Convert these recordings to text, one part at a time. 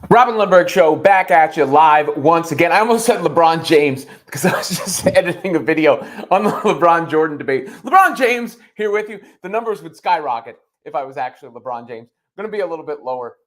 Robin Lundberg Show back at you live once again. I almost said LeBron James because I was just editing a video on the LeBron Jordan debate. LeBron James here with you. The numbers would skyrocket if I was actually LeBron James. Going to be a little bit lower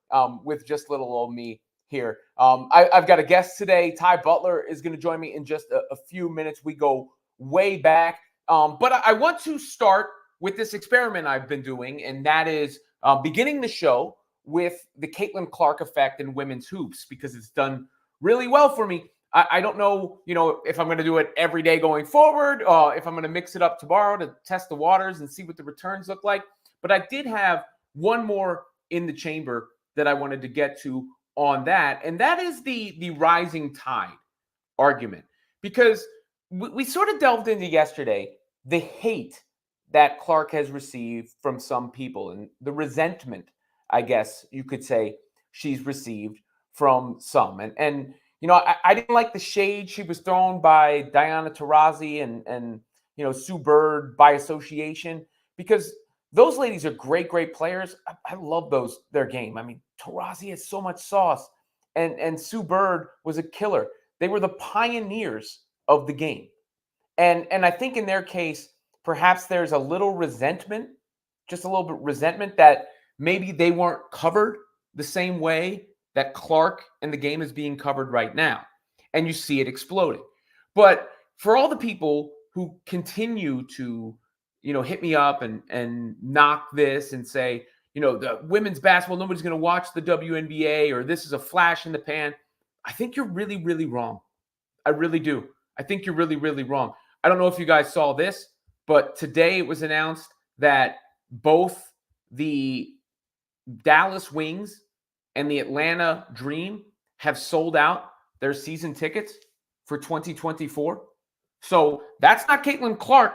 with just little old me here. I've got a guest today. Ty Butler is going to join me in just a few minutes. We go way back. But I want to start with this experiment I've been doing, and that is beginning the show with the Caitlin Clark effect in women's hoops because it's done really well for me. I don't know, if I'm going to do it every day going forward, if I'm going to mix it up tomorrow to test the waters and see what the returns look like. But I did have one more in the chamber that I wanted to get to on that, and that is the rising tide argument. Because we sort of delved into yesterday the hate that Clark has received from some people and the resentment, I guess you could say, she's received from some. And I didn't like the shade she was thrown by Diana Taurasi and Sue Bird by association, because those ladies are great players. I love their game. I mean, Taurasi has so much sauce, and Sue Bird was a killer. They were the pioneers of the game. And I think in their case, perhaps there's a little resentment, just a little bit resentment that maybe they weren't covered the same way that Clark and the game is being covered right now. And you see it exploding. But for all the people who continue to, hit me up and knock this and say, the women's basketball, nobody's going to watch the WNBA, or this is a flash in the pan, I think you're really, really wrong. I really do. I think you're really, really wrong. I don't know if you guys saw this, but today it was announced that both the Dallas Wings and the Atlanta Dream have sold out their season tickets for 2024. So that's not Caitlin Clark.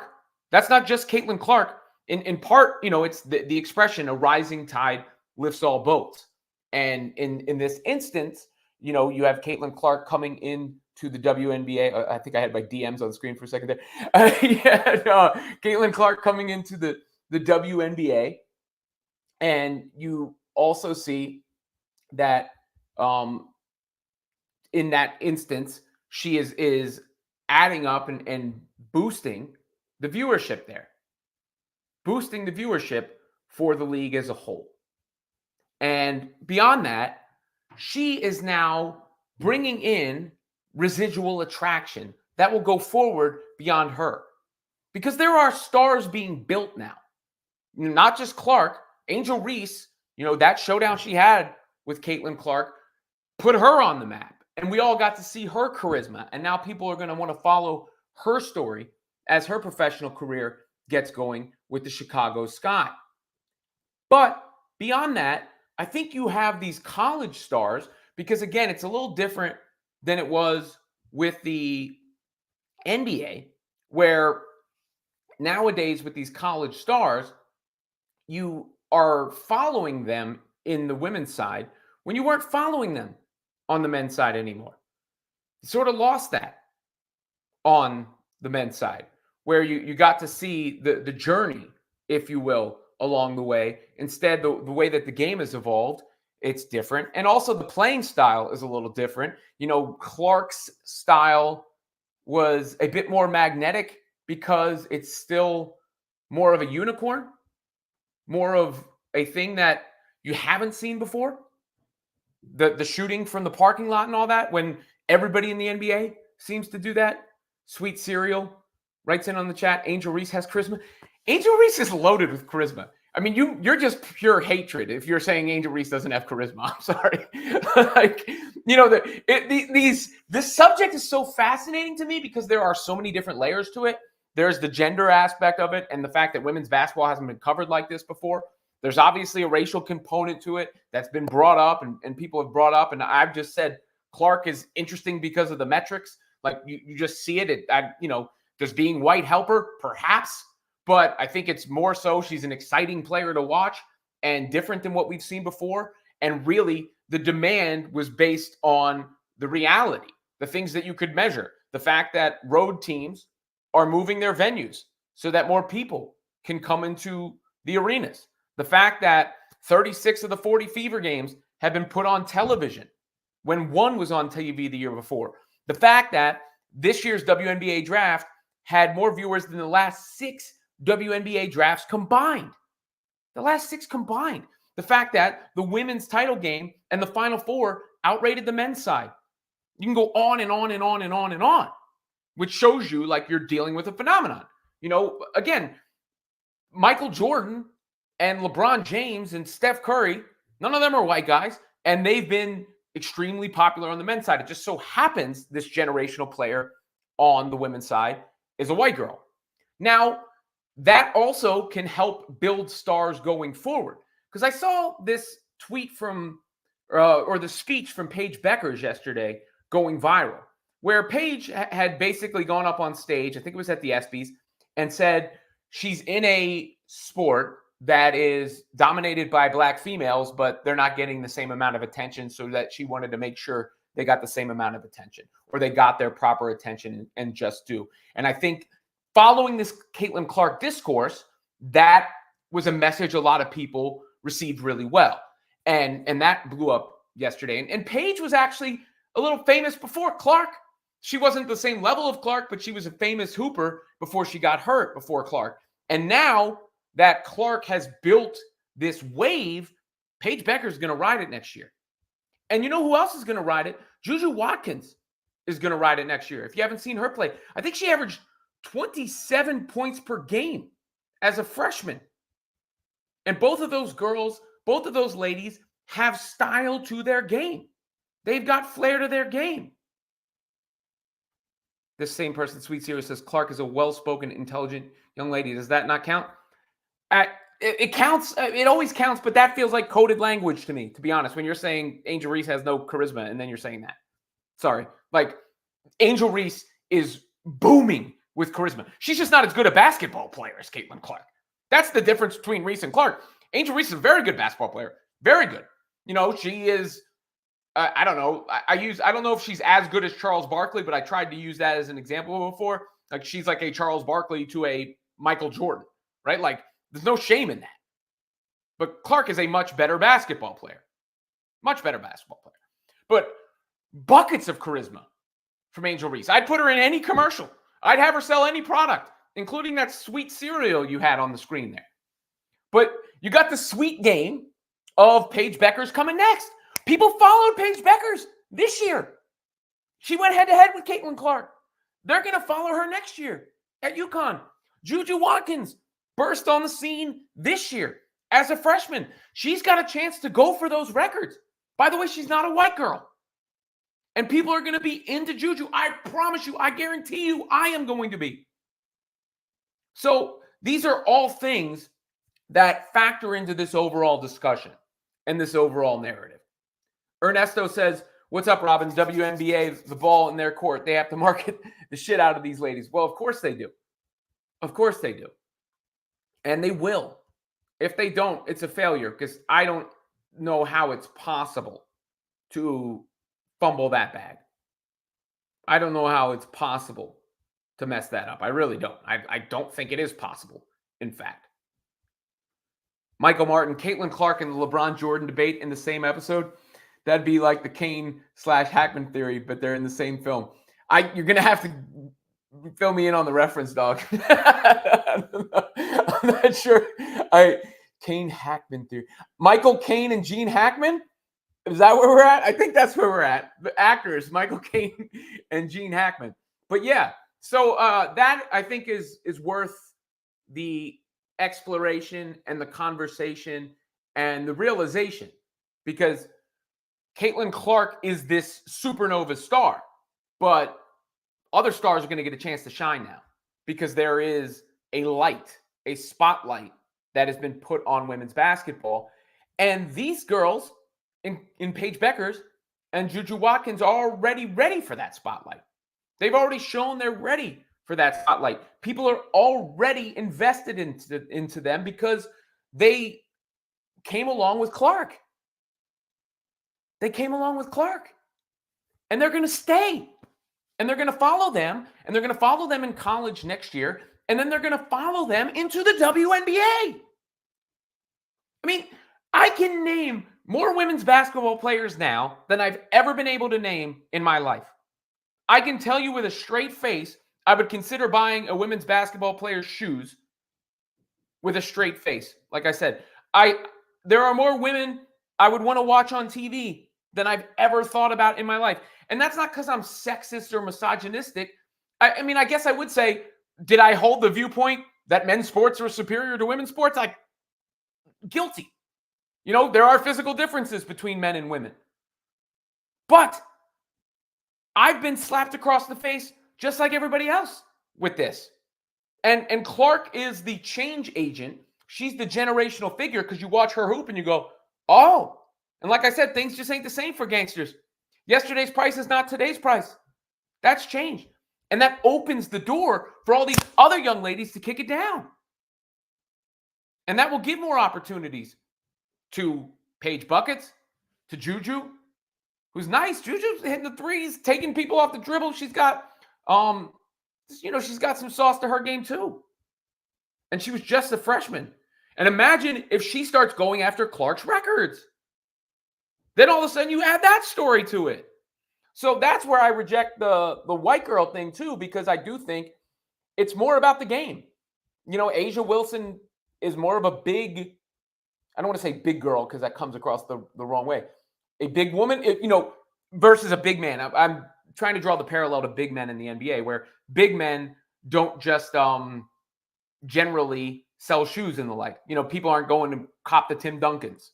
That's not just Caitlin Clark. In part, it's the expression, a rising tide lifts all boats. And in this instance, you have Caitlin Clark coming in to the WNBA. I think I had my DMs on the screen for a second there. Caitlin Clark coming into the WNBA. And you also see that in that instance, she is adding up and boosting the viewership there. Boosting the viewership for the league as a whole. And beyond that, she is now bringing in residual attraction that will go forward beyond her. Because there are stars being built now. Not just Clark. Angel Reese, that showdown she had with Caitlin Clark put her on the map. And we all got to see her charisma. And now people are going to want to follow her story as her professional career gets going with the Chicago Sky. But beyond that, I think you have these college stars, because again, it's a little different than it was with the NBA, where nowadays with these college stars, you are following them in the women's side when you weren't following them on the men's side anymore. You sort of lost that on the men's side, where you got to see the journey, if you will, along the way. Instead, the way that the game has evolved, it's different. And also the playing style is a little different. Clark's style was a bit more magnetic because it's still more of a unicorn, more of a thing that you haven't seen before. The shooting from the parking lot and all that, when everybody in the NBA seems to do that. Sweet Cereal writes in on the chat, Angel Reese has charisma. Angel Reese is loaded with charisma. I mean, you're just pure hatred if you're saying Angel Reese doesn't have charisma. I'm sorry. This subject is so fascinating to me because there are so many different layers to it. There's the gender aspect of it and the fact that women's basketball hasn't been covered like this before. There's obviously a racial component to it that's been brought up and people have brought up. And I've just said Clark is interesting because of the metrics. Like you just see it. Does being white help her? Perhaps. But I think it's more so she's an exciting player to watch and different than what we've seen before. And really, the demand was based on the reality, the things that you could measure. The fact that road teams are moving their venues so that more people can come into the arenas. The fact that 36 of the 40 Fever games have been put on television when one was on TV the year before. The fact that this year's WNBA draft had more viewers than the last 6 WNBA drafts combined. The last 6 combined. The fact that the women's title game and the Final Four outrated the men's side. You can go on and on and on and on and on, which shows you like you're dealing with a phenomenon. You know, again, Michael Jordan and LeBron James and Steph Curry, none of them are white guys, and they've been extremely popular on the men's side. It just so happens this generational player on the women's side is a white girl. Now, that also can help build stars going forward. Because I saw this tweet from, or the speech from Paige Bueckers yesterday going viral, where Paige had basically gone up on stage, I think it was at the ESPYs, and said she's in a sport that is dominated by black females, but they're not getting the same amount of attention, so that she wanted to make sure they got the same amount of attention, or they got their proper attention and just due. And I think following this Caitlin Clark discourse, that was a message a lot of people received really well. And that blew up yesterday. And Paige was actually a little famous before Clark. She wasn't the same level of Clark, but she was a famous hooper before she got hurt before Clark. And now that Clark has built this wave, Paige Bueckers is going to ride it next year. And you know who else is going to ride it? JuJu Watkins is going to ride it next year. If you haven't seen her play, I think she averaged 27 points per game as a freshman. And both of those girls, both of those ladies have style to their game. They've got flair to their game. This same person, Sweet Serious, says Clark is a well-spoken, intelligent young lady. Does that not count? It counts. It always counts, but that feels like coded language to me, to be honest, when you're saying Angel Reese has no charisma and then you're saying that. Sorry. Like, Angel Reese is booming with charisma. She's just not as good a basketball player as Caitlin Clark. That's the difference between Reese and Clark. Angel Reese is a very good basketball player. Very good. You know, she is, I don't know. I don't know if she's as good as Charles Barkley, but I tried to use that as an example before. Like, she's like a Charles Barkley to a Michael Jordan, right? Like, there's no shame in that. But Clark is a much better basketball player. Much better basketball player. But buckets of charisma from Angel Reese. I'd put her in any commercial. I'd have her sell any product, including that sweet cereal you had on the screen there. But you got the sweet game of Paige Bueckers coming next. People followed Paige Bueckers this year. She went head-to-head with Caitlin Clark. They're going to follow her next year at UConn. JuJu Watkins burst on the scene this year as a freshman. She's got a chance to go for those records. By the way, she's not a white girl. And people are going to be into JuJu. I promise you, I guarantee you, I am going to be. So these are all things that factor into this overall discussion and this overall narrative. Ernesto says, what's up, Robin? WNBA, the ball in their court. They have to market the shit out of these ladies. Well, of course they do. Of course they do. And they will. If they don't, it's a failure, because I don't know how it's possible to fumble that bag. I don't know how it's possible to mess that up. I really don't. I don't think it is possible, in fact. Michael Martin, Caitlin Clark and the LeBron Jordan debate in the same episode. That'd be like the Kane/Hackman theory, but they're in the same film. You're going to have to fill me in on the reference, dog. I'm not sure. Kane/Hackman theory. Michael Caine and Gene Hackman? Is that where we're at? I think that's where we're at. The actors, Michael Caine and Gene Hackman. But yeah, so that I think is worth the exploration and the conversation and the realization, because Caitlin Clark is this supernova star, but other stars are going to get a chance to shine now, because there is a light, a spotlight that has been put on women's basketball. And these girls in Paige Bueckers and JuJu Watkins are already ready for that spotlight. They've already shown they're ready for that spotlight. People are already invested into them because they came along with Clark. They came along with Clark. And they're going to stay. And they're going to follow them. And they're going to follow them in college next year. And then they're going to follow them into the WNBA. I mean, I can name more women's basketball players now than I've ever been able to name in my life. I can tell you with a straight face, I would consider buying a women's basketball player's shoes with a straight face. Like I said, there are more women I would want to watch on TV than I've ever thought about in my life. And that's not because I'm sexist or misogynistic. I mean, I guess I would say, did I hold the viewpoint that men's sports are superior to women's sports? Guilty. There are physical differences between men and women. But I've been slapped across the face just like everybody else with this. And Clark is the change agent. She's the generational figure because you watch her hoop and you go, oh. And like I said, things just ain't the same for gangsters. Yesterday's price is not today's price. That's changed. And that opens the door for all these other young ladies to kick it down. And that will give more opportunities to Paige Bueckers, to JuJu, who's nice. JuJu's hitting the threes, taking people off the dribble. She's got, she's got some sauce to her game too. And she was just a freshman. And imagine if she starts going after Clark's records. Then all of a sudden you add that story to it. So that's where I reject the white girl thing too, because I do think it's more about the game. Asia Wilson is more of a big, I don't want to say big girl because that comes across the wrong way. A big woman, versus a big man. I'm trying to draw the parallel to big men in the NBA, where big men don't just generally sell shoes and the like. People aren't going to cop the Tim Duncans.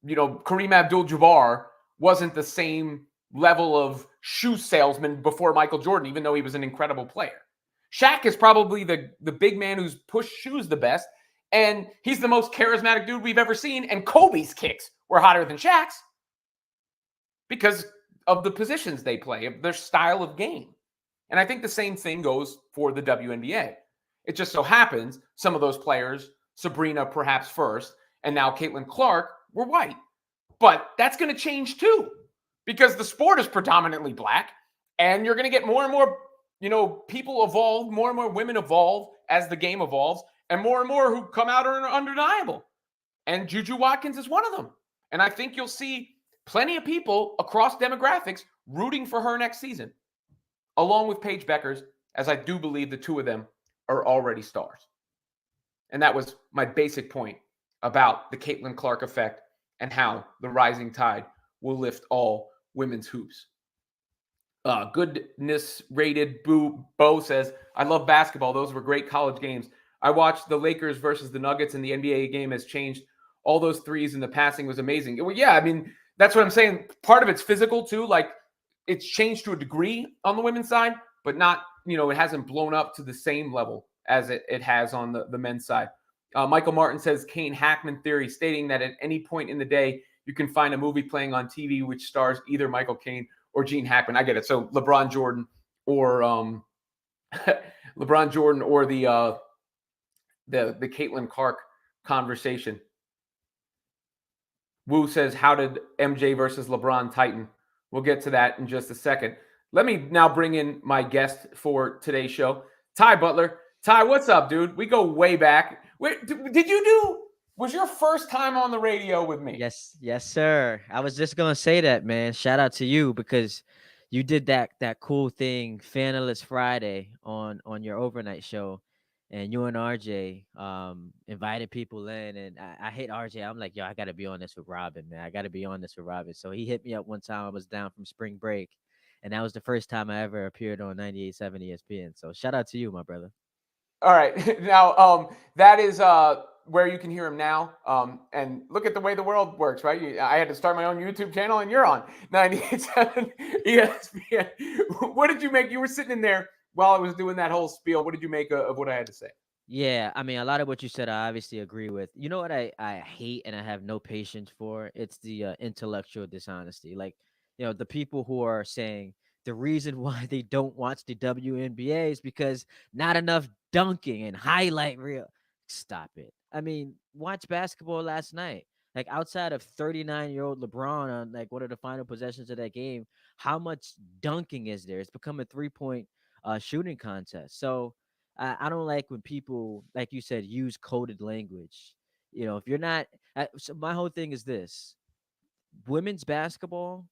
Kareem Abdul-Jabbar wasn't the same level of shoe salesman before Michael Jordan, even though he was an incredible player. Shaq is probably the big man who's pushed shoes the best, and he's the most charismatic dude we've ever seen, and Kobe's kicks were hotter than Shaq's because of the positions they play, of their style of game. And I think the same thing goes for the WNBA. It just so happens some of those players, Sabrina perhaps first, and now Caitlin Clark, were white. But that's going to change too, because the sport is predominantly black, and you're going to get more and more, people evolve, more and more women evolve as the game evolves, and more who come out are undeniable. And JuJu Watkins is one of them. And I think you'll see plenty of people across demographics rooting for her next season, along with Paige Bueckers, as I do believe the two of them are already stars. And that was my basic point about the Caitlin Clark effect and how the rising tide will lift all women's hoops. Goodness rated Bo says, I love basketball. Those were great college games. I watched the Lakers versus the Nuggets, and the NBA game has changed. All those threes and the passing was amazing. Well, yeah, I mean, that's what I'm saying. Part of it's physical too. Like, it's changed to a degree on the women's side, but not, it hasn't blown up to the same level as it has on the men's side. Michael Martin says, Kane Hackman theory, stating that at any point in the day, you can find a movie playing on TV which stars either Michael Caine or Gene Hackman. I get it. So LeBron Jordan or the Caitlin Clark conversation. Wu says, how did MJ versus LeBron tighten? We'll get to that in just a second. Let me now bring in my guest for today's show, Ty Butler. Ty, what's up, dude? We go way back. Was your first time on the radio with me? Yes, sir. I was just gonna say that, man. Shout out to you because you did that cool thing, Fanalist Friday on your overnight show, and you and RJ invited people in, and I hate RJ. I'm like, yo, I gotta be on this with Robin, man. I gotta be on this with Robin. So he hit me up one time. I was down from spring break, and that was the first time I ever appeared on 98.7 ESPN. So shout out to you, my brother. All right. Now, that is where you can hear him now. And look at the way the world works, right? I had to start my own YouTube channel, and you're on 98.7 ESPN. What did you make? You were sitting in there while I was doing that whole spiel. What did you make of what I had to say? Yeah, I mean, a lot of what you said, I obviously agree with. You know what I hate and I have no patience for? It's the intellectual dishonesty. Like, the people who are saying the reason why they don't watch the WNBA is because not enough dunking and highlight reel. Stop it. I mean, watch basketball last night. Like, outside of 39-year-old LeBron on like one of the final possessions of that game, how much dunking is there? It's become a 3-point shooting contest. So I don't like when people, like you said, use coded language. If you're not, so my whole thing is this: women's basketball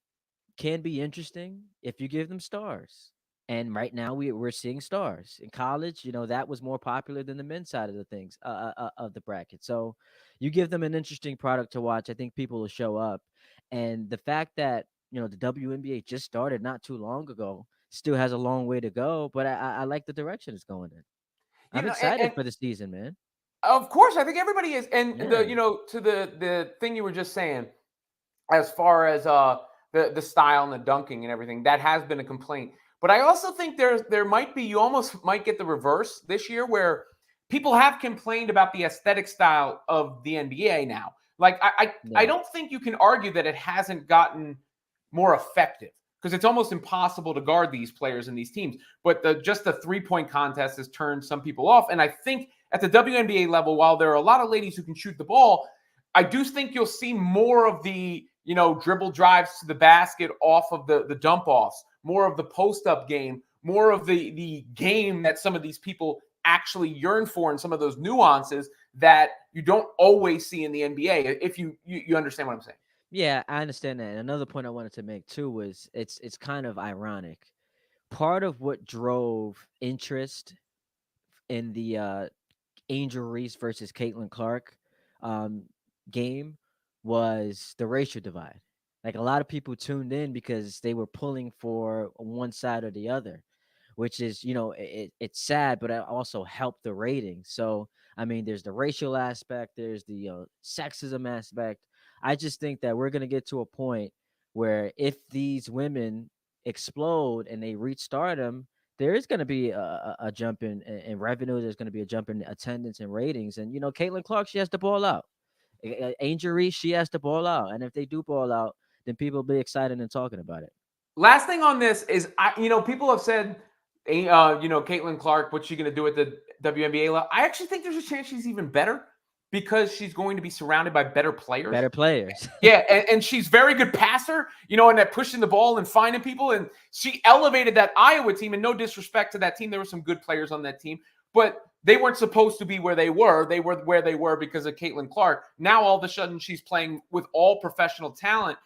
can be interesting if you give them stars. And right now we're seeing stars in college. That was more popular than the men's side of the things of the bracket. So you give them an interesting product to watch. I think people will show up. And the fact that the WNBA just started not too long ago still has a long way to go. But I like the direction it's going in. You I'm know, excited and for the season, man. of course, I think everybody is. And Yeah, to the thing you were just saying, as far as the style and the dunking and everything, that has been a complaint. But I also think there might be, you almost might get the reverse this year, where people have complained about the aesthetic style of the NBA now. Like I yeah. don't think you can argue that it hasn't gotten more effective, because it's almost impossible to guard these players and these teams. But just the 3-point contest has turned some people off. And I think at the WNBA level, while there are a lot of ladies who can shoot the ball, I do think you'll see more of the dribble drives to the basket off of the dump offs, more of the post up game, more of the game that some of these people actually yearn for, and some of those nuances that you don't always see in the NBA. If you understand what I'm saying. Yeah, I understand that. And another point I wanted to make too was it's kind of ironic. Part of what drove interest in the Angel Reese versus Caitlin Clark um, game was the racial divide. Like a lot of people tuned in because they were pulling for one side or the other, which is, it's sad, but it also helped the rating. So, I mean, there's the racial aspect, there's the sexism aspect. I just think that we're going to get to a point where if these women explode and they reach stardom, there is going to be a jump in revenue. There's going to be a jump in attendance and ratings. And, Caitlin Clark, she has to ball out. Angel Reese, she has to ball out. And if they do ball out, then people will be excited and talking about it. Last thing on this is, people have said, Caitlin Clark, what's she going to do at the WNBA level? I actually think there's a chance she's even better, because she's going to be surrounded by better players. Better players. Yeah, and she's very good passer, and at pushing the ball and finding people. And she elevated that Iowa team. And no disrespect to that team, there were some good players on that team, but they weren't supposed to be where they were. They were where they were because of Caitlin Clark. Now all of a sudden she's playing with all professional talent.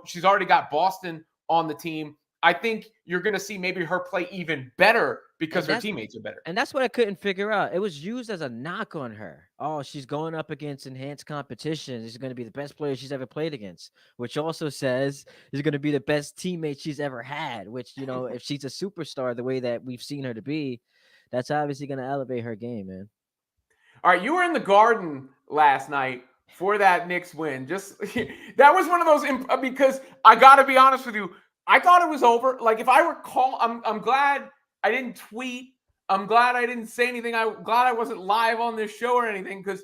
She's already got Boston on the team. I think you're going to see maybe her play even better because her teammates are better. And that's what I couldn't figure out. It was used as a knock on her. Oh, she's going up against enhanced competition. She's going to be the best player she's ever played against, which also says she's going to be the best teammate she's ever had, which, if she's a superstar the way that we've seen her to be, that's obviously going to elevate her game, man. All right, you were in the Garden last night for that Knicks win. Just that was one of those, because I got to be honest with you, I thought it was over. Like, if I recall, I'm glad I didn't tweet. I'm glad I didn't say anything. I'm glad I wasn't live on this show or anything, because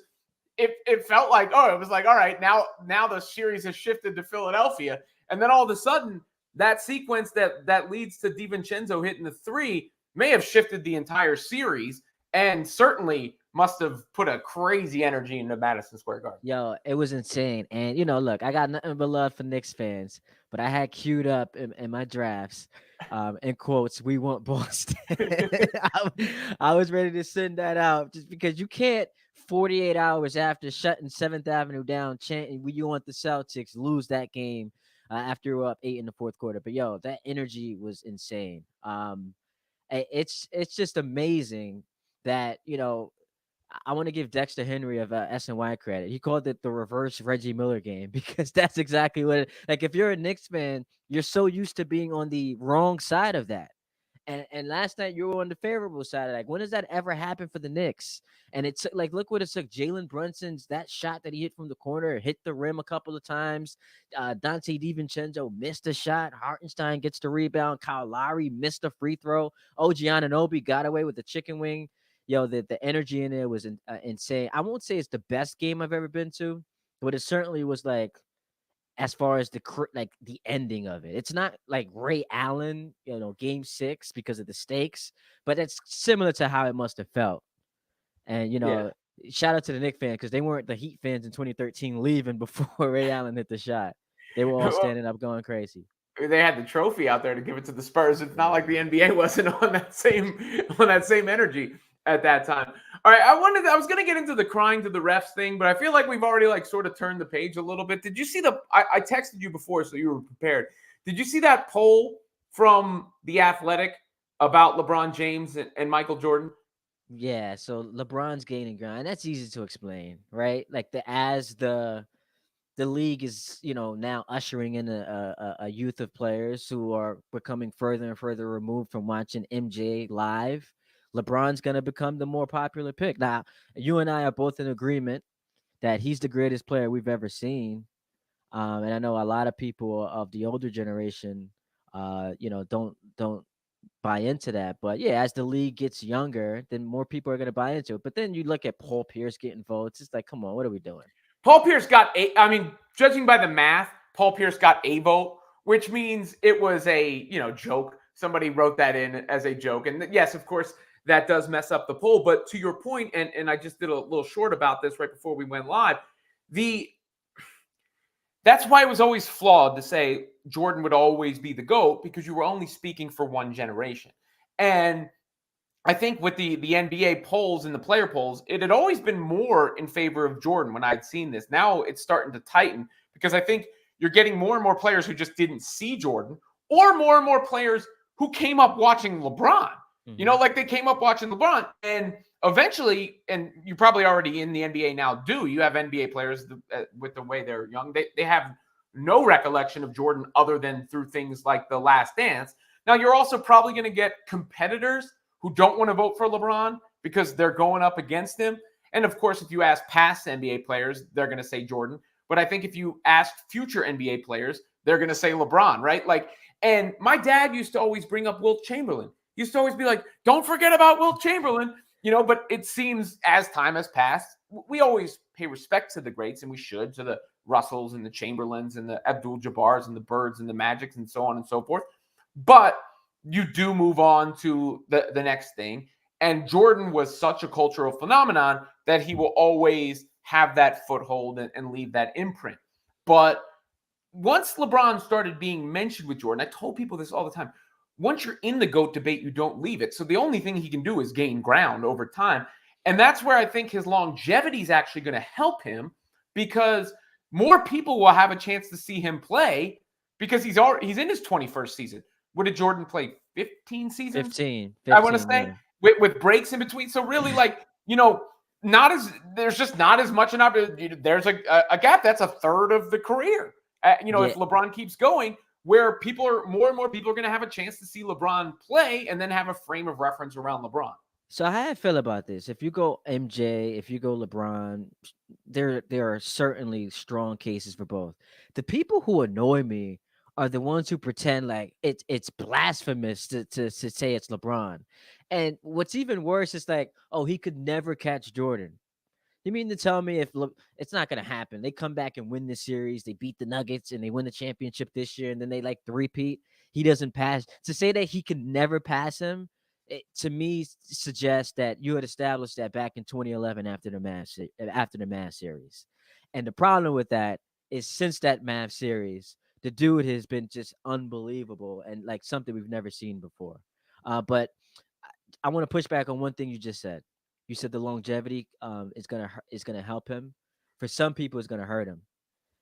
it felt like, it was like, all right, now the series has shifted to Philadelphia. And then all of a sudden, that sequence that leads to DiVincenzo hitting the three may have shifted the entire series, and certainly must have put a crazy energy into Madison Square Garden. Yo, it was insane. And, look, I got nothing but love for Knicks fans, but I had queued up in my drafts, in quotes, "We want Boston." I was ready to send that out just because you can't 48 hours after shutting 7th Avenue down, chanting, "We you want the Celtics," lose that game after we're up 8 in the fourth quarter. But, yo, that energy was insane. It's just amazing that, I want to give Dexter Henry of SNY credit. He called it the reverse Reggie Miller game, because that's exactly what like, if you're a Knicks fan, you're so used to being on the wrong side of that. And last night you were on the favorable side. Like, when does that ever happen for the Knicks? And it's like, look what it took. Jalen Brunson's that shot that he hit from the corner, hit the rim a couple of times. Dante DiVincenzo missed a shot. Hartenstein gets the rebound. Kyle Lowry missed a free throw. OG Anunoby got away with the chicken wing. Yo, the energy in there was insane. I won't say it's the best game I've ever been to, but it certainly was, like, as far as the ending of it. It's not like Ray Allen, game 6 because of the stakes, but it's similar to how it must have felt. And, shout out to the Knicks fan, because they weren't the Heat fans in 2013 leaving before Ray Allen hit the shot. They were all standing up going crazy. They had the trophy out there to give it to the Spurs. It's not like the NBA wasn't on that same energy. at that time. All right, I was going to get into the crying to the refs thing, but I feel like we've already like sort of turned the page a little bit. Did you see I texted you before, so you were prepared. Did you see that poll from The Athletic about LeBron James and Michael Jordan? Yeah, so LeBron's gaining ground. That's easy to explain, right? Like the league is, now ushering in a youth of players who are becoming further and further removed from watching MJ live. LeBron's going to become the more popular pick. Now, you and I are both in agreement that he's the greatest player we've ever seen. And I know a lot of people of the older generation, don't buy into that. But yeah, as the league gets younger, then more people are going to buy into it. But then you look at Paul Pierce getting votes. It's like, come on, what are we doing? Paul Pierce got judging by the math, Paul Pierce got a vote, which means it was a, joke. Somebody wrote that in as a joke. And yes, of course, that does mess up the poll. But to your point, and I just did a little short about this right before we went live, that's why it was always flawed to say Jordan would always be the GOAT, because you were only speaking for one generation. And I think with the NBA polls and the player polls, it had always been more in favor of Jordan when I'd seen this. Now it's starting to tighten, because I think you're getting more and more players who just didn't see Jordan, or more and more players who came up watching LeBron. Mm-hmm. Like they came up watching LeBron, and eventually, and you probably already in the NBA now you have NBA players with the way they're young. They have no recollection of Jordan other than through things like The Last Dance. Now you're also probably going to get competitors who don't want to vote for LeBron because they're going up against him. And of course, if you ask past NBA players, they're going to say Jordan. But I think if you ask future NBA players, they're going to say LeBron, right? And my dad used to always bring up Wilt Chamberlain. He used to always be like, don't forget about Wilt Chamberlain, but it seems as time has passed, we always pay respect to the greats, and we should, to the Russells and the Chamberlains and the Abdul-Jabbars and the Birds and the Magics and so on and so forth. But you do move on to the next thing. And Jordan was such a cultural phenomenon that he will always have that foothold and leave that imprint. But once LeBron started being mentioned with Jordan, I told people this all the time, once you're in the GOAT debate, you don't leave it. So the only thing he can do is gain ground over time. And that's where I think his longevity is actually going to help him, because more people will have a chance to see him play, because he's in his 21st season. What did Jordan play? 15 seasons? 15 I want to say, yeah. with breaks in between. So really, there's just not as much an opportunity. There's a gap. That's a third of the career. If LeBron keeps going, where more and more people are going to have a chance to see LeBron play and then have a frame of reference around LeBron. So how I feel about this? If you go MJ, if you go LeBron, there are certainly strong cases for both. The people who annoy me are the ones who pretend like it's blasphemous to say it's LeBron. And what's even worse is like, oh, he could never catch Jordan. You mean to tell me it's not going to happen? They come back and win this series, they beat the Nuggets, and they win the championship this year, and then they like three-peat. He doesn't pass. To say that he could never pass him, it, to me, suggests that you had established that back in 2011 after the Mavs series. And the problem with that is, since that Mavs series, the dude has been just unbelievable and like something we've never seen before. But I want to push back on one thing you just said. You said the longevity is gonna help him. For some people, it's gonna hurt him,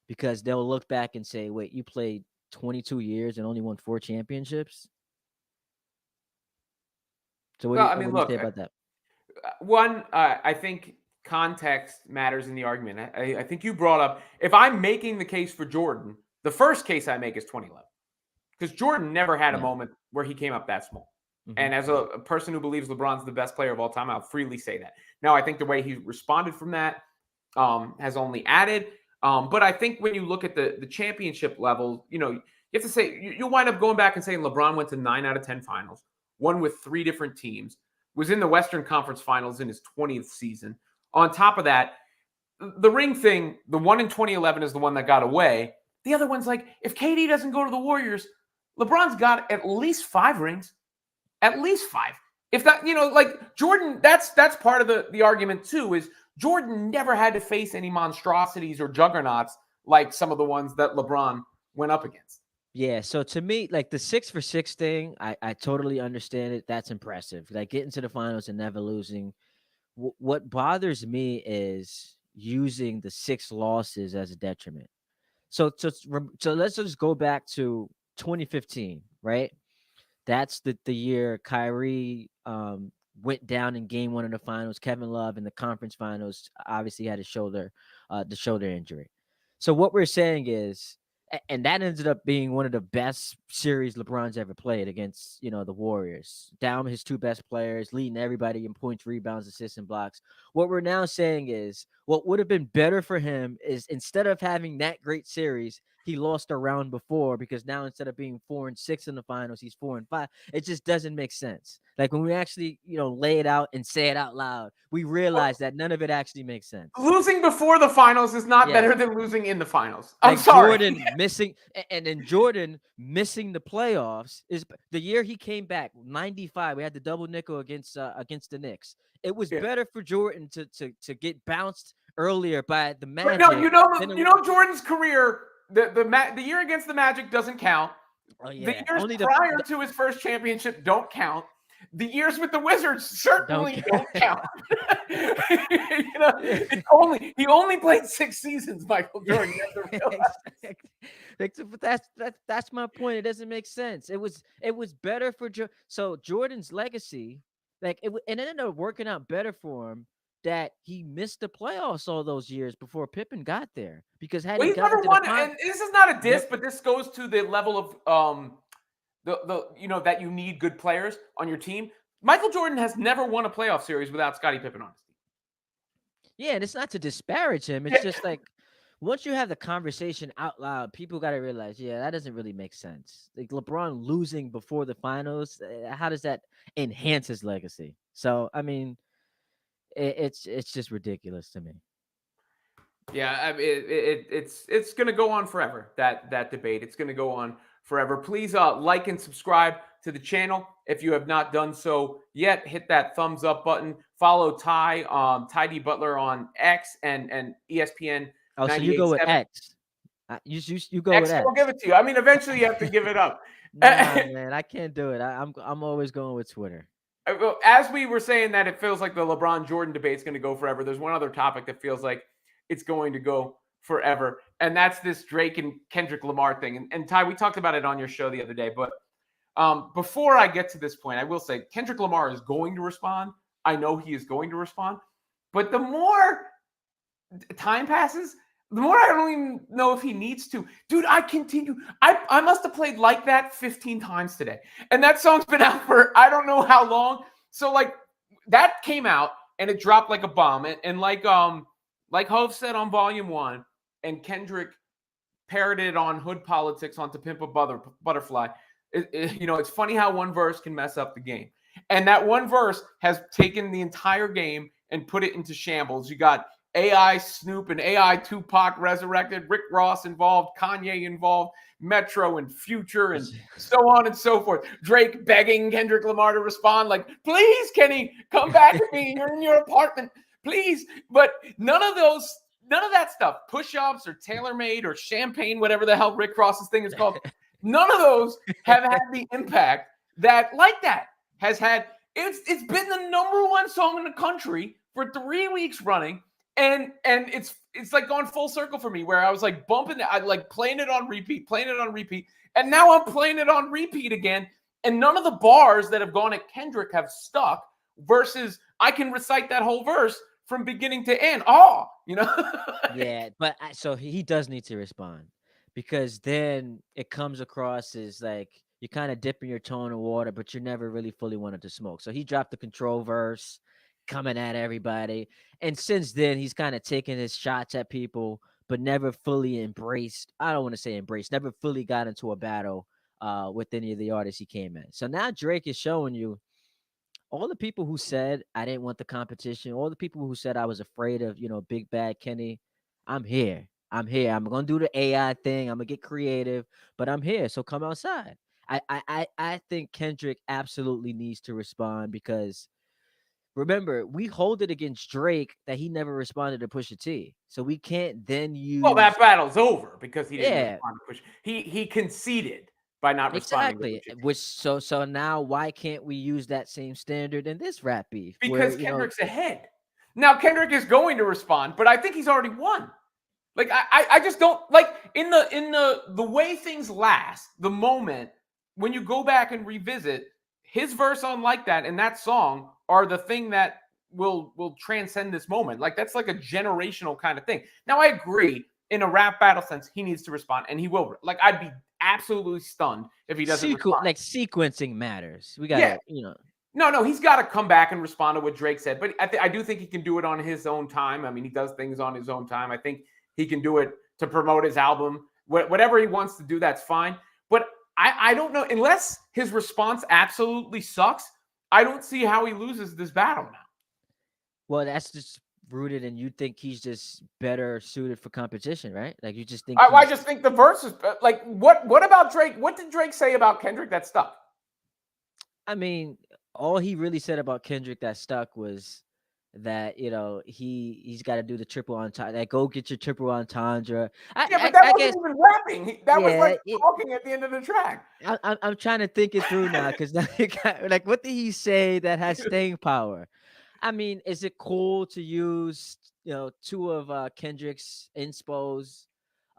because they'll look back and say, "Wait, you played 22 years and only won 4 championships." So what do you say about that? One, I think context matters in the argument. I think you brought up, if I'm making the case for Jordan, the first case I make is 2011, because Jordan never had a moment where he came up that small. Mm-hmm. And as a person who believes LeBron's the best player of all time, I'll freely say that. Now, I think the way he responded from that has only added. But I think when you look at the championship level, you have to say, you'll wind up going back and saying LeBron went to 9 out of 10 finals, won with 3 different teams, was in the Western Conference Finals in his 20th season. On top of that, the ring thing, the one in 2011 is the one that got away. The other one's like, if KD doesn't go to the Warriors, LeBron's got at least 5 rings. At least 5. If that, like Jordan, that's part of the argument too, is Jordan never had to face any monstrosities or juggernauts like some of the ones that LeBron went up against. Yeah, so to me, like the 6 for 6 thing, I totally understand it. That's impressive. Like getting to the finals and never losing. What bothers me is using the 6 losses as a detriment. So let's just go back to 2015, right? That's the year Kyrie went down in game one of the finals. Kevin Love in the conference finals obviously had the shoulder injury. So what we're saying is, and that ended up being one of the best series LeBron's ever played against, the Warriors. Down his 2 best players, leading everybody in points, rebounds, assists, and blocks. What we're now saying is, what would have been better for him is instead of having that great series, he lost a round before, because now instead of being 4-6 in the finals, he's 4-5. It just doesn't make sense. Like when we actually, lay it out and say it out loud, we realize that none of it actually makes sense. Losing before the finals is not Yeah. better than losing in the finals. I'm Like sorry. Jordan missing, and then Jordan missing the playoffs is the year he came back, 95. We had the double nickel against the Knicks. It was Yeah. better for Jordan to get bounced earlier by the But no, Magic than Jordan's career, the year against the Magic doesn't count. oh The yeah, years only prior to his first championship don't count. The years with the Wizards don't certainly don't count. He only played 6 seasons, Michael Jordan. You have to realize. But that's my point. It doesn't make sense. It was better for so Jordan's legacy, like and it ended up working out better for him that he missed the playoffs all those years before Pippen got there. Because had Well, he he's never gotten to the won, final, and this is not a diss, yep, but this goes to the level of that you need good players on your team. Michael Jordan has never won a playoff series without Scottie Pippen on his team. yeah, and it's not to disparage him. It's just like once you have the conversation out loud, people got to realize, yeah, that doesn't really make sense. Like LeBron losing before the finals, how does that enhance his legacy? So, I mean, it's just ridiculous to me. Yeah, I mean, it's going to go on forever. That debate, it's going to go on forever. Please like and subscribe to the channel if you have not done so yet. Hit that thumbs up button. Follow Ty D Butler on X and ESPN Oh, so you go with 98.7. X. You go with X will X. give it to you. I mean, eventually you have to give it up. Nah, man, I can't do it. I'm always going with Twitter. As we were saying that it feels like the LeBron Jordan debate is going to go forever, there's one other topic that feels like it's going to go forever, and that's this Drake and Kendrick Lamar thing. And Ty, we talked about it on your show the other day, but before I get to this point, I will say Kendrick Lamar is going to respond. I know he is going to respond, but the more time passes, the more I don't even know if he needs to. Dude, I must have played Like That 15 times today. And that song's been out for I don't know how long. So like that came out and it dropped like a bomb. And like Hove said on Volume 1, and Kendrick parroted on Hood Politics on To Pimp a Butterfly. It's funny how one verse can mess up the game. And that one verse has taken the entire game and put it into shambles. You got AI Snoop and AI Tupac resurrected, Rick Ross involved, Kanye involved, Metro and Future, and so on and so forth. Drake begging Kendrick Lamar to respond, like, please, Kenny, come back to me. You're in your apartment, please. But none of that stuff, push-ups or tailor-made or champagne, whatever the hell Rick Ross's thing is called, none of those have had the impact that Like That has had. It's been the #1 song in the country for 3 weeks running. And it's like gone full circle for me, where I was like bumping it, I like playing it on repeat, and now I'm playing it on repeat again. And none of the bars that have gone at Kendrick have stuck. Versus, I can recite that whole verse from beginning to end. Yeah, but so he does need to respond, because then it comes across as like you're kind of dipping your toe in the water, but you never really fully wanted to smoke. So he dropped the control verse, coming at everybody. And since then, he's kind of taken his shots at people, but never fully embraced. I don't want to say embraced, never fully got into a battle with any of the artists he came at. So now Drake is showing you all the people who said I didn't want the competition, all the people who said I was afraid of, Big Bad Kenny. I'm here. I'm here. I'm gonna do the AI thing. I'm gonna get creative, but I'm here. So come outside. I think Kendrick absolutely needs to respond, because remember, we hold it against Drake that he never responded to Pusha T. So we can't then Well, use that battle's over because he didn't yeah, respond to Push. He conceded by not responding to exactly. Pusha T. Which so now why can't we use that same standard in this rap beef where Because Kendrick's ahead. Now Kendrick is going to respond, but I think he's already won. Like I just don't like in the way things last, the moment when you go back and revisit his verse on Like That and that song are the thing that will transcend this moment. Like that's like a generational kind of thing. Now I agree in a rap battle sense, he needs to respond and he will. Like I'd be absolutely stunned if he doesn't respond. like sequencing matters. We Yeah. gotta, No, he's got to come back and respond to what Drake said. But I do think he can do it on his own time. I mean, he does things on his own time. I think he can do it to promote his album. Whatever he wants to do, that's fine. But I don't know. Unless his response absolutely sucks, I don't see how he loses this battle now. Well, that's just rooted in you think he's just better suited for competition, right? Like you just think I just think the verse is like what about Drake? What did Drake say about Kendrick that stuck? I mean, all he really said about Kendrick that stuck was that he's got to do the triple entendre. Like, go get your triple entendre. But that wasn't even rapping. That was like talking at the end of the track. I'm trying to think it through now because like, what did he say that has staying power? I mean, is it cool to use two of Kendrick's inspos,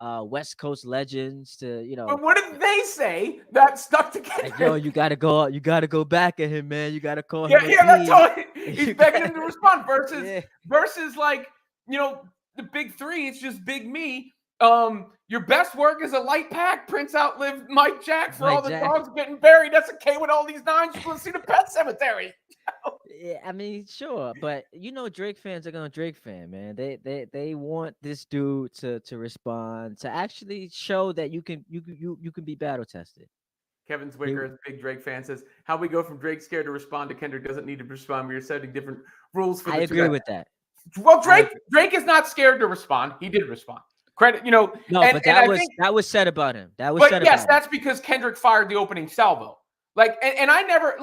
West Coast legends to But what did they say that stuck to Kendrick? Like, yo, you gotta go back at him, man. You gotta call him. Yeah, that's all. He's begging him to respond. Versus like the big three. It's just Big Me. Your best work is a light pack. Prince outlived Mike Jack for all the dogs getting buried. That's okay with all these nines. You're gonna see the Pet Cemetery. Yeah, I mean, sure, but Drake fans are gonna Drake fan, man. They want this dude to respond, to actually show that you can be battle tested. Kevin Bueckers, big Drake fan, says, how we go from Drake scared to respond to Kendrick doesn't need to respond. We are setting different rules for the I agree with that. Well, Drake is not scared to respond. He did respond. Credit, No, but that was said about him. That was said yes, about that's him. Because Kendrick fired the opening salvo. Like, and I never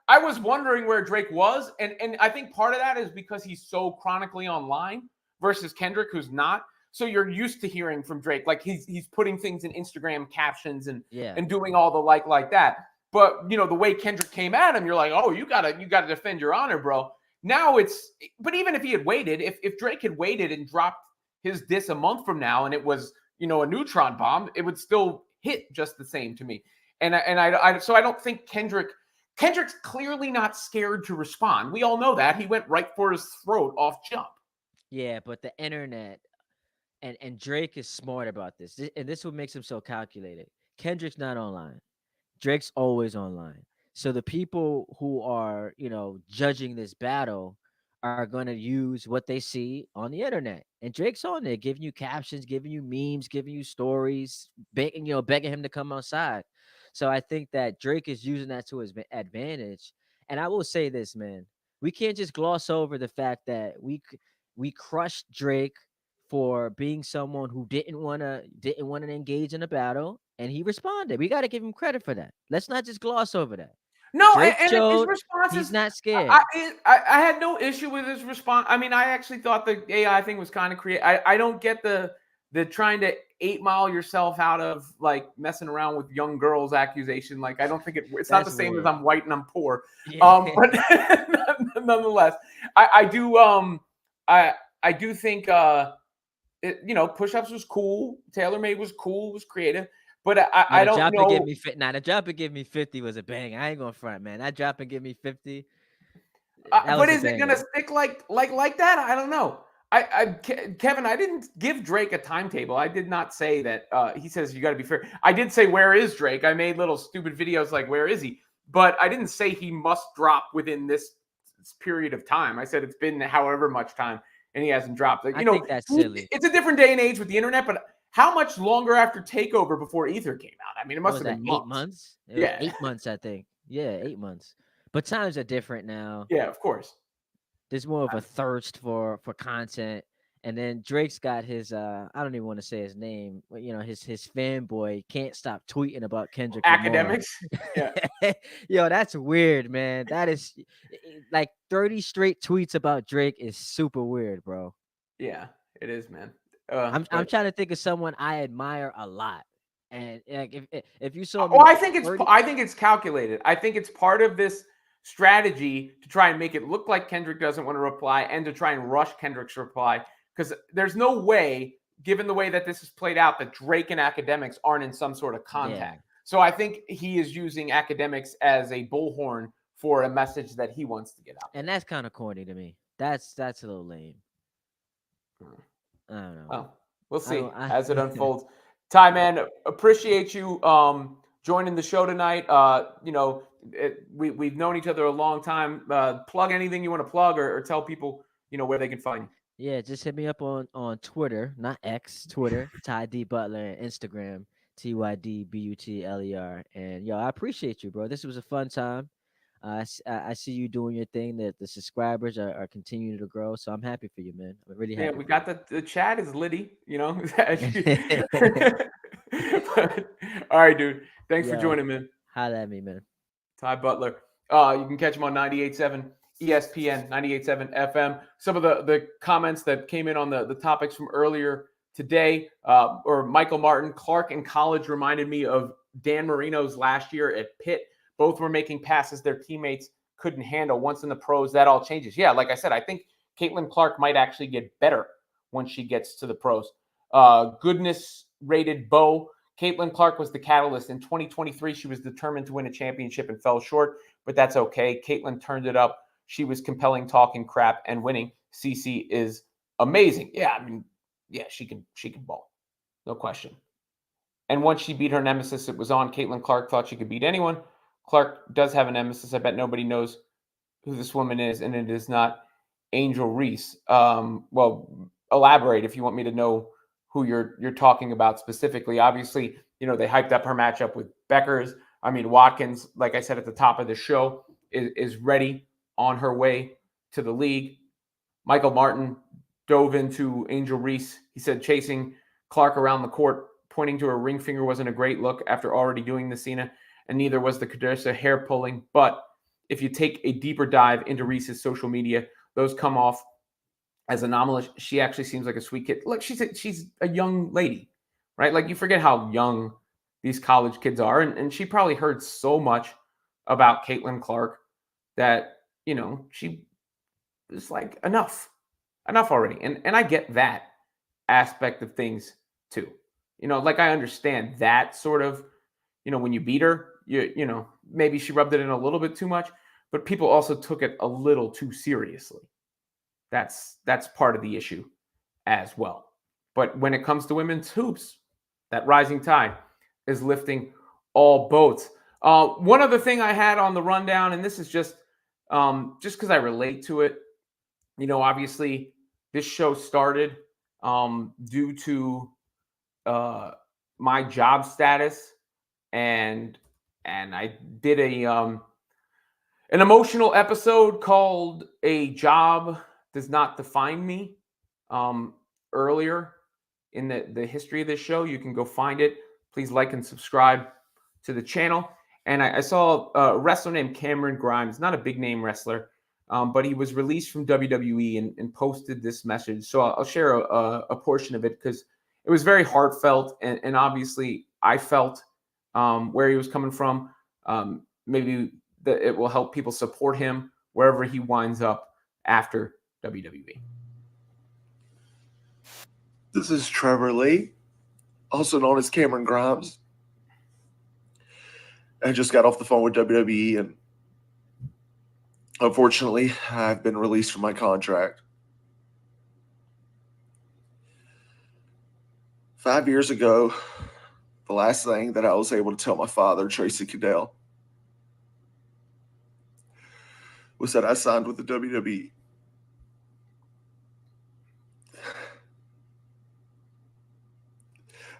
I was wondering where Drake was, and I think part of that is because he's so chronically online versus Kendrick, who's not. So you're used to hearing from Drake, like he's putting things in Instagram captions and doing all the like that. But the way Kendrick came at him, you're like, oh, you gotta defend your honor, bro. Now but even if he had waited, if Drake had waited and dropped his diss a month from now, and it was a neutron bomb, it would still hit just the same to me. And so I don't think Kendrick's clearly not scared to respond. We all know that. He went right for his throat off jump. Yeah, but the internet and Drake is smart about this. And this is what makes him so calculated. Kendrick's not online. Drake's always online. So the people who are, judging this battle are going to use what they see on the internet. And Drake's on there giving you captions, giving you memes, giving you stories, begging him to come outside. So I think that Drake is using that to his advantage. And I will say this, man, we can't just gloss over the fact that we crushed Drake for being someone who didn't want to engage in a battle, and he responded. We got to give him credit for that. Let's not just gloss over that. No, and his response he's not scared. I had no issue with his response. I mean, I actually thought the AI thing was kind of creative. I don't get the trying to 8 Mile yourself out of like messing around with young girls accusation. Like, I don't think it's not the same weird. as I'm white and I'm poor. Yeah. But nonetheless, I do think push-ups was cool. TaylorMade was cool. Was creative. But I don't know. The drop and give me 50 was a bang. I ain't gonna front, man. That drop and give me 50. But is it gonna stick like that? I don't know. Kevin, I didn't give Drake a timetable. I did not say that. He says you got to be fair. I did say where is Drake? I made little stupid videos like where is he? But I didn't say he must drop within this period of time. I said it's been however much time and he hasn't dropped. Like, I think that's silly. It's a different day and age with the internet, but. How much longer after Takeover before Ether came out? I mean, it must have been 8 months. Yeah, 8 months, I think. Yeah, 8 months. But times are different now. Yeah, of course. There's more of a thirst for content, And then Drake's got his I don't even want to say his name, but his fanboy can't stop tweeting about Kendrick Lamar. Academics. Yeah. Yo, that's weird, man. That is like 30 straight tweets about Drake is super weird, bro. Yeah, it is, man. I'm But trying to think of someone I admire a lot. And like if you saw oh, me I think it's calculated. I think it's part of this strategy to try and make it look like Kendrick doesn't want to reply and to try and rush Kendrick's reply, because there's no way, given the way that this is played out, that Drake and Academics aren't in some sort of contact. So I think he is using Academics as a bullhorn for a message that he wants to get out. And that's kind of corny to me. That's a little lame. I don't know. Well, we'll see as it unfolds. Ty, man, appreciate you joining the show tonight. We've known each other a long time. Plug anything you want to plug, or tell people where they can find you. Yeah, just hit me up on Twitter, not X, Twitter, Ty D Butler, and Instagram, TYDBUTLER. And yo, I appreciate you, bro. This was a fun time. I see you doing your thing. That the subscribers are continuing to grow, so I'm happy for you, man. I'm really happy. Yeah, we got the chat is litty, All right, dude. Thanks for joining, man. Holla at me, man. Ty Butler. You can catch him on 98.7 ESPN, 98.7 FM. Some of the comments that came in on the topics from earlier today, or Michael Martin, Clark in college reminded me of Dan Marino's last year at Pitt. Both were making passes their teammates couldn't handle. Once in the pros, that all changes. Yeah, like I said, I think Caitlin Clark might actually get better when she gets to the pros. Goodness rated Bo. Caitlin Clark was the catalyst. In 2023, she was determined to win a championship and fell short, but that's okay. Caitlin turned it up. She was compelling, talking crap, and winning. CC is amazing. Yeah, I mean, yeah, she can ball. No question. And once she beat her nemesis, it was on. Caitlin Clark thought she could beat anyone. Clark does have a nemesis. I bet nobody knows who this woman is, and it is not Angel Reese. Well, elaborate if you want me to know who you're talking about specifically. Obviously, they hyped up her matchup with Bueckers. I mean, Watkins, like I said at the top of the show, is ready, on her way to the league. Michael Martin dove into Angel Reese. He said chasing Clark around the court, pointing to her ring finger, wasn't a great look after already doing the Cena, and neither was the Cadursa hair pulling. But if you take a deeper dive into Reese's social media, those come off as anomalous. She actually seems like a sweet kid. Look, she's a young lady, right? Like, you forget how young these college kids are. And she probably heard so much about Caitlin Clark that, she was like, enough already. And I get that aspect of things too. Like, I understand that sort of, when you beat her, maybe she rubbed it in a little bit too much, but people also took it a little too seriously. That's part of the issue as well. But when it comes to women's hoops, that rising tide is lifting all boats. One other thing I had on the rundown, and this is just because I relate to it. Obviously, this show started due to my job status, and I did an emotional episode called "A Job Does Not Define Me" earlier in the history of this show. You can go find it. Please like and subscribe to the channel. And I saw a wrestler named Cameron Grimes, not a big name wrestler, but he was released from WWE and posted this message. So I'll share a portion of it because it was very heartfelt. And obviously I felt where he was coming from. Maybe it will help people support him wherever he winds up after WWE. This is Trevor Lee, also known as Cameron Grimes. I just got off the phone with WWE, and unfortunately, I've been released from my contract. 5 years ago, the last thing that I was able to tell my father, Tracy Cadell, was that I signed with the WWE.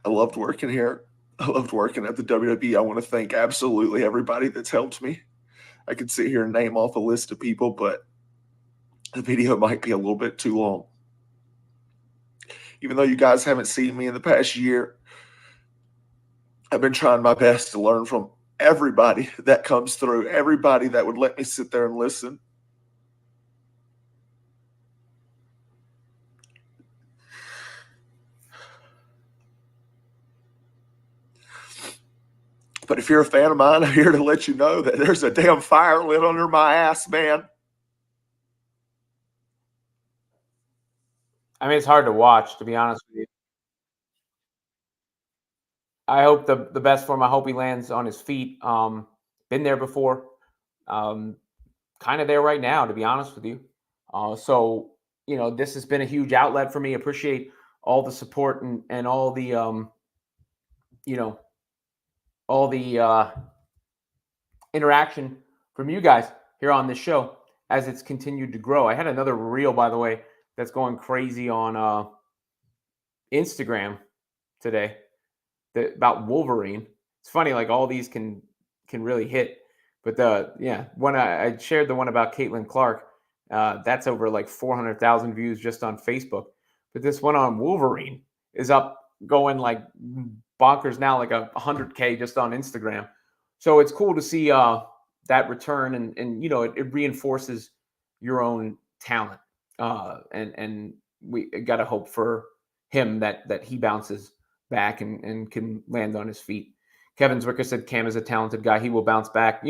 I loved working here. I loved working at the WWE. I want to thank absolutely everybody that's helped me. I could sit here and name off a list of people, but the video might be a little bit too long. Even though you guys haven't seen me in the past year, I've been trying my best to learn from everybody that comes through, everybody that would let me sit there and listen. But if you're a fan of mine, I'm here to let you know that there's a damn fire lit under my ass, man. I mean, it's hard to watch, to be honest with you. I hope the best for him. I hope he lands on his feet. Been there before. Kind of there right now, to be honest with you. So, this has been a huge outlet for me. Appreciate all the support and all the, all the interaction from you guys here on this show as it's continued to grow. I had another reel, by the way, that's going crazy on Instagram today about Wolverine. It's funny, like all these can really hit. But one I shared the one about Caitlin Clark. That's over like 400,000 views just on Facebook. But this one on Wolverine is up going like bonkers now, like 100K just on Instagram. So it's cool to see that return, and it reinforces your own talent. And we got to hope for him that he bounces back and can land on his feet. Kevin Zwicker said Cam is a talented guy. He will bounce back.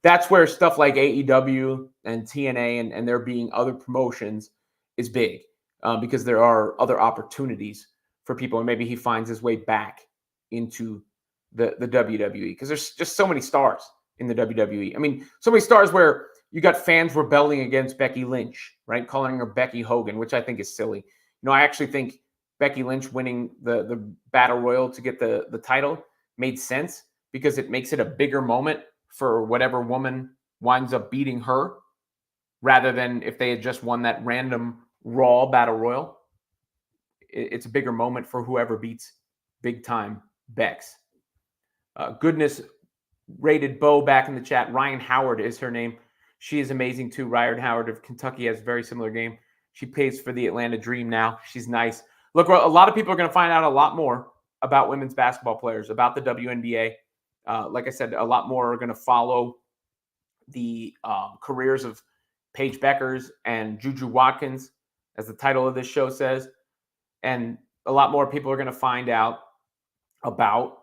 That's where stuff like AEW and TNA and there being other promotions is big because there are other opportunities for people. And maybe he finds his way back into the WWE because there's just so many stars in the WWE. I mean, so many stars where you got fans rebelling against Becky Lynch, right? Calling her Becky Hogan, which I think is silly. I actually think Becky Lynch winning the Battle Royal to get the title made sense because it makes it a bigger moment for whatever woman winds up beating her rather than if they had just won that random Raw Battle Royal. It's a bigger moment for whoever beats big time Bex. Goodness rated Bo back in the chat. Ryan Howard is her name. She is amazing too. Ryan Howard of Kentucky has a very similar game. She plays for the Atlanta Dream now. She's nice. Look, a lot of people are going to find out a lot more about women's basketball players, about the WNBA. Like I said, a lot more are going to follow the careers of Paige Bueckers and JuJu Watkins, as the title of this show says. And a lot more people are going to find out about,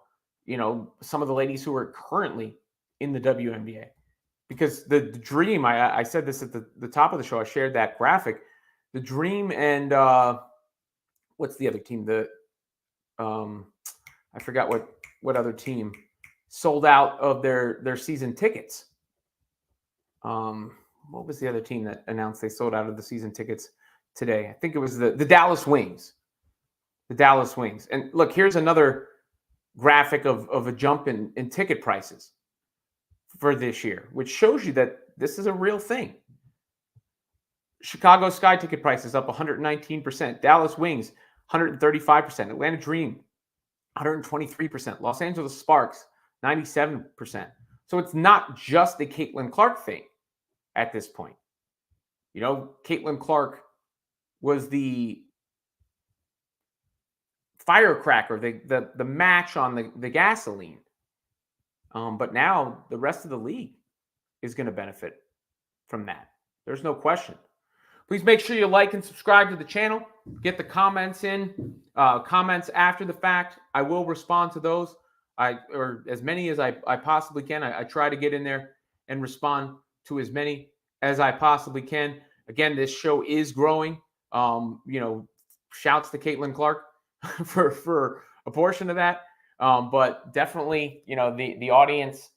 some of the ladies who are currently in the WNBA. Because the Dream, I said this at the top of the show, I shared that graphic. The Dream and what's the other team? I forgot what other team sold out of their season tickets. What was the other team that announced they sold out of the season tickets today? I think it was the Dallas Wings. The Dallas Wings. And look, here's another graphic of a jump in ticket prices for this year, which shows you that this is a real thing. Chicago Sky ticket prices up 119%. Dallas Wings, 135%. Atlanta Dream, 123%. Los Angeles Sparks, 97%. So it's not just the Caitlin Clark thing at this point. Caitlin Clark was the firecracker, the match on the gasoline. But now the rest of the league is going to benefit from that. There's no question. Please make sure you like and subscribe to the channel. Get the comments in. Comments after the fact. I will respond to those. Or as many as I possibly can. I try to get in there and respond to as many as I possibly can. Again, this show is growing. Shouts to Caitlin Clark for a portion of that. But definitely, the audience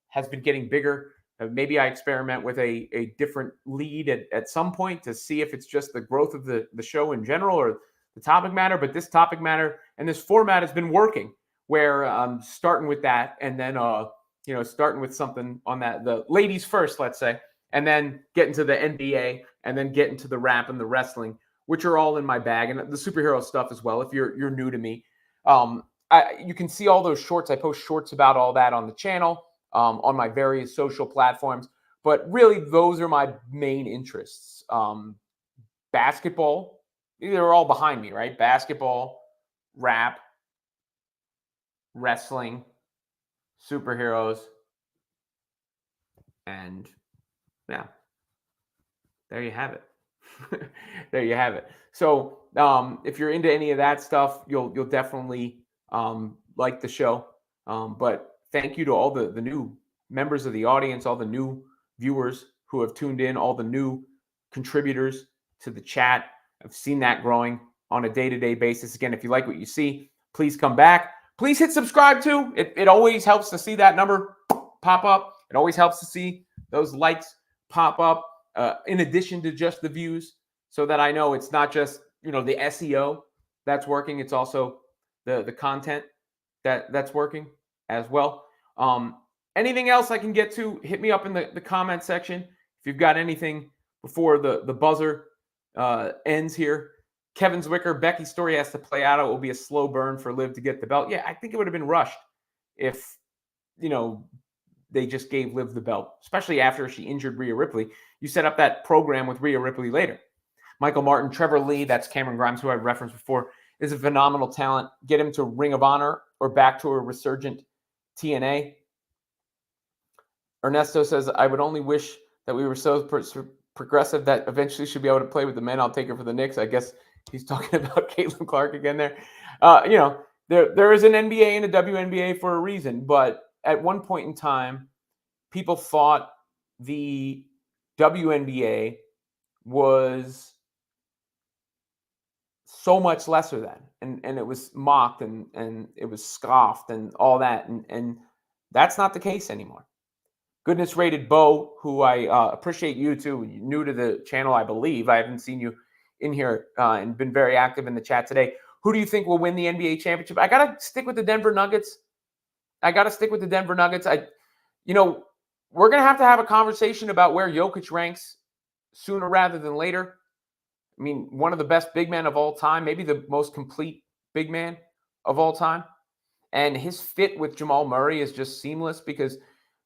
has been getting bigger. Maybe I experiment with a different lead at some point to see if it's just the growth of the show in general or the topic matter. But this topic matter and this format has been working where I'm starting with that and then, starting with something on that, the ladies first, let's say, and then get into the NBA and then get into the rap and the wrestling, which are all in my bag, and the superhero stuff as well. If you're new to me, you can see all those shorts. I post shorts about all that on the channel, on my various social platforms. But really, those are my main interests. Basketball They're all behind me, right? Basketball, rap, wrestling, superheroes, and yeah, there you have it. There you have it. So if you're into any of that stuff, you'll definitely like the show. But thank you to all the new members of the audience, all the new viewers who have tuned in, all the new contributors to the chat. I've seen that growing on a day-to-day basis. Again, if you like what you see, please come back. Please hit subscribe too. It always helps to see that number pop up. It always helps to see those likes pop up in addition to just the views, so that I know it's not just, the SEO that's working. It's also the content that's working as well. Anything else I can get to, hit me up in the comment section. If you've got anything before the buzzer ends here. Kevin Zwicker, Becky's story has to play out. It will be a slow burn for Liv to get the belt. Yeah, I think it would have been rushed if, they just gave Liv the belt, especially after she injured Rhea Ripley. You set up that program with Rhea Ripley later. Michael Martin, Trevor Lee, that's Cameron Grimes, who I referenced before, is a phenomenal talent. Get him to Ring of Honor or back to a resurgent TNA. Ernesto says, I would only wish that we were so progressive that eventually should be able to play with the men. I'll take it for the Knicks. I guess he's talking about Caitlin Clark again there. There is an NBA and a WNBA for a reason, but at one point in time, people thought the WNBA was so much lesser than, and it was mocked and it was scoffed and all that. And that's not the case anymore. Goodness Rated Bo, who I appreciate you too, new to the channel, I believe. I haven't seen you in here and been very active in the chat today. Who do you think will win the NBA championship? I got to stick with the Denver Nuggets. We're going to have a conversation about where Jokic ranks sooner rather than later. I mean, one of the best big men of all time, maybe the most complete big man of all time. And his fit with Jamal Murray is just seamless because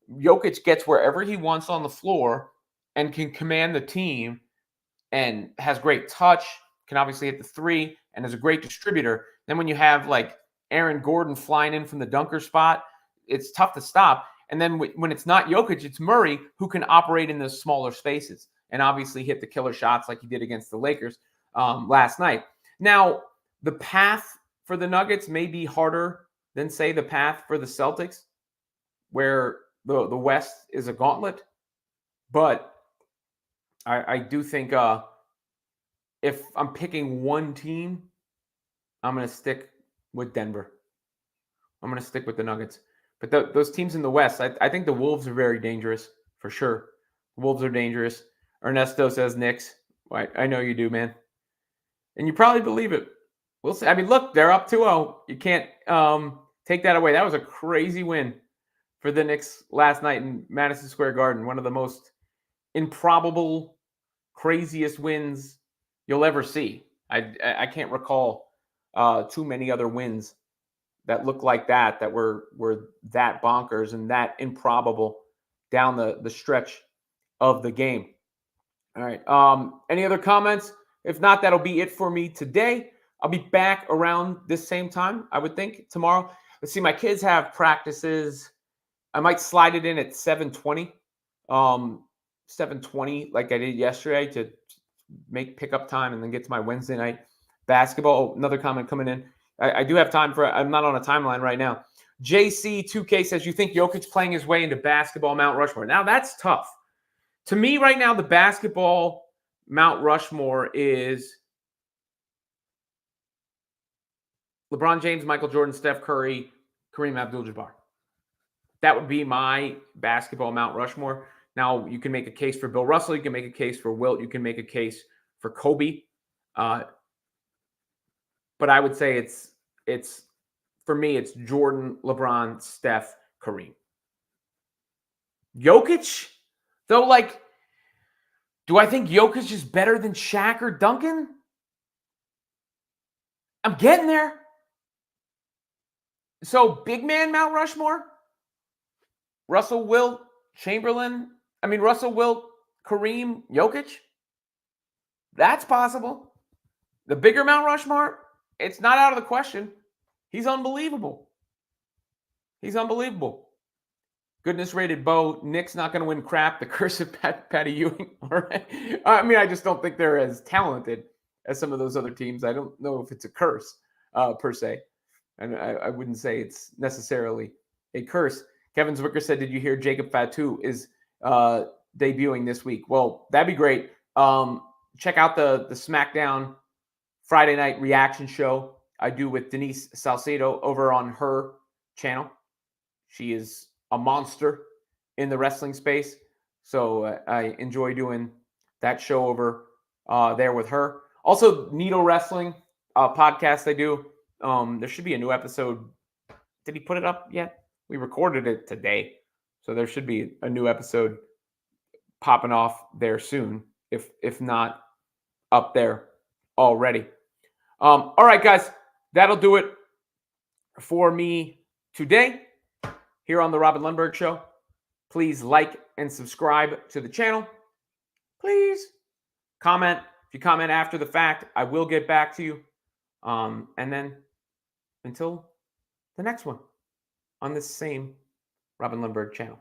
Jokic gets wherever he wants on the floor and can command the team and has great touch, can obviously hit the three, and is a great distributor. Then when you have like Aaron Gordon flying in from the dunker spot, it's tough to stop. And then when it's not Jokic, it's Murray who can operate in those smaller spaces and obviously hit the killer shots like he did against the Lakers last night. Now, the path for the Nuggets may be harder than, say, the path for the Celtics, where the West is a gauntlet. But I do think if I'm picking one team, I'm going to stick with Denver. I'm going to stick with the Nuggets. But those teams in the West, I think the Wolves are very dangerous, for sure. The Wolves are dangerous. Ernesto says Knicks. I know you do, man. And you probably believe it. We'll see. I mean, look, they're up 2-0. You can't take that away. That was a crazy win for the Knicks last night in Madison Square Garden. One of the most improbable, craziest wins you'll ever see. I can't recall too many other wins that looked like that were that bonkers and that improbable down the stretch of the game. All right. Any other comments? If not, that'll be it for me today. I'll be back around this same time, I would think, tomorrow. Let's see, my kids have practices. I might slide it in at 7:20. 7:20 like I did yesterday to make pickup time and then get to my Wednesday night basketball. Oh, another comment coming in. I do have time for, I'm not on a timeline right now. JC2K says, you think Jokic's playing his way into basketball Mount Rushmore? Now, that's tough. To me, right now, the basketball Mount Rushmore is LeBron James, Michael Jordan, Steph Curry, Kareem Abdul-Jabbar. That would be my basketball Mount Rushmore. Now, you can make a case for Bill Russell. You can make a case for Wilt. You can make a case for Kobe. But I would say it's for me, it's Jordan, LeBron, Steph, Kareem. Jokic, though, like, do I think Jokic is better than Shaq or Duncan? I'm getting there. So, big man Mount Rushmore? Russell, Wilt, Chamberlain. Russell, Wilt, Kareem, Jokic? That's possible. the bigger Mount Rushmore, it's not out of the question. He's unbelievable. He's unbelievable. Goodness rated Bo. Knicks not going to win crap. The curse of Patty Ewing. All right. I mean, I just don't think they're as talented as some of those other teams. I don't know if it's a curse per se. And I wouldn't say it's necessarily a curse. Kevin Zwicker said, did you hear Jacob Fatu is debuting this week? Well, that'd be great. Check out the SmackDown Friday night reaction show I do with Denise Salcedo over on her channel. She is a monster in the wrestling space. So I enjoy doing that show over there with her. Also, Needle Wrestling podcast I do. There should be a new episode. Did he put it up yet? We recorded it today. So there should be a new episode popping off there soon, if not up there already. All right, guys, that'll do it for me today here on the Robin Lundberg Show. Please like and subscribe to the channel. Please comment. If you comment after the fact, I will get back to you. And then until the next one on this same Robin Lundberg channel.